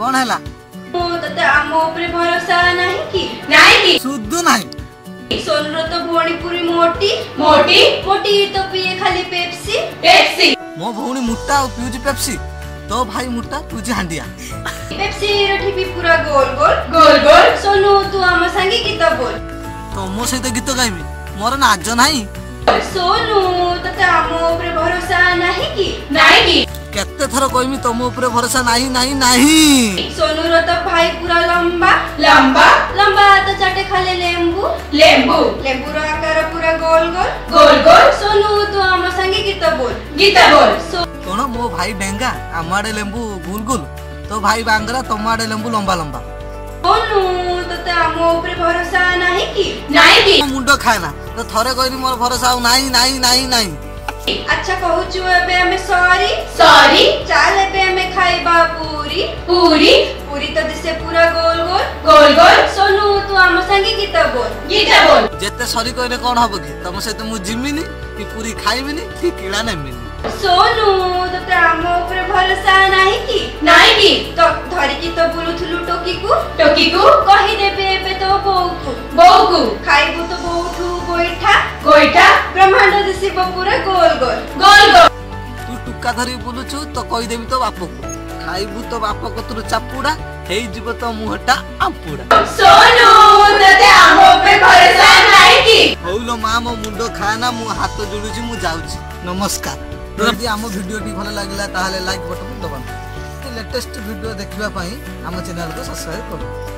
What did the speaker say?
कौन हैला तते आम ऊपर भरोसा नहीं कि नहीं कि शुद्ध नहीं सोनरो तो भोणी पूरी मोटी मोटी मोटी तो पिए खाली पेप्सी पेप्सी मो भौणी मुट्टा और पिउजी पेप्सी तो भाई मुट्टा तुझी हांडिया पेप्सी रठी भी पूरा गोल गोल गोल गोल सोनू तू आम संगे गीत बोल तो मो सहित गीत गाइमी मोर नाज नाही सोनू तते आम ऊपर भरोसा नहीं कि नहीं कि केते थर कहमी तुम ऊपर भरोसा नहीं नहीं नहीं सोनू रो तो भाई पूरा लंबा लंबा लंबा तो चाटे खाली लेंबू लेंबू लेंबू रो आकार पूरा गोल गोल गोल गोल सोनू तू आम संगे गीत बोल कौन मो भाई डेंगा आम आड़े लेंबू गुल गुल तो भाई बांगरा तुम आड़े लेंबू लंबा लंबा सोनू तते आम ऊपर भरोसा नहीं कि नहीं कि मुंडो खाना तो थरे कहनी मोर भरोसा नहीं नहीं नहीं नहीं अच्छा कहू छु एबे हमें सॉरी सॉरी चल एबे हमें खाइबा पूरी पूरी पूरी तो दिसे पूरा गोल गोल गोल गोल सोनू तू आम संगे गीत बोल जेते सॉरी कहने कौन हबो कि तुम से तो मु जिमिनी कि पूरी खाइबिनी कि कीड़ा नेमिनी सोनू तते आम ऊपर भरोसा नहीं कि तो धरी की तो बुलुथुलु टोकी को कहि देबे एबे तो बौ को खाइबू तो बौठू गोइठा गोइठा ब्रह्मांड दिसी पूरा गोल गोल गोल गोल तू टुक्का धरी बुलुछु तो कहि देबी तो बाप को खाइबू तो बाप को तुर चापुडा हेई जीव तो मुहटा आपुडा सोनू तते आम ऊपर भरोसा नहीं कि होलो मां मो मुंडो खाना मु हाथ जोडुची मु जाउची नमस्कार यदि आम वीडियो टी भल लागिला ताहाले लाइक बटन दबान लेटेस्ट वीडियो देखिबा पई आम चैनल को सब्सक्राइब करो।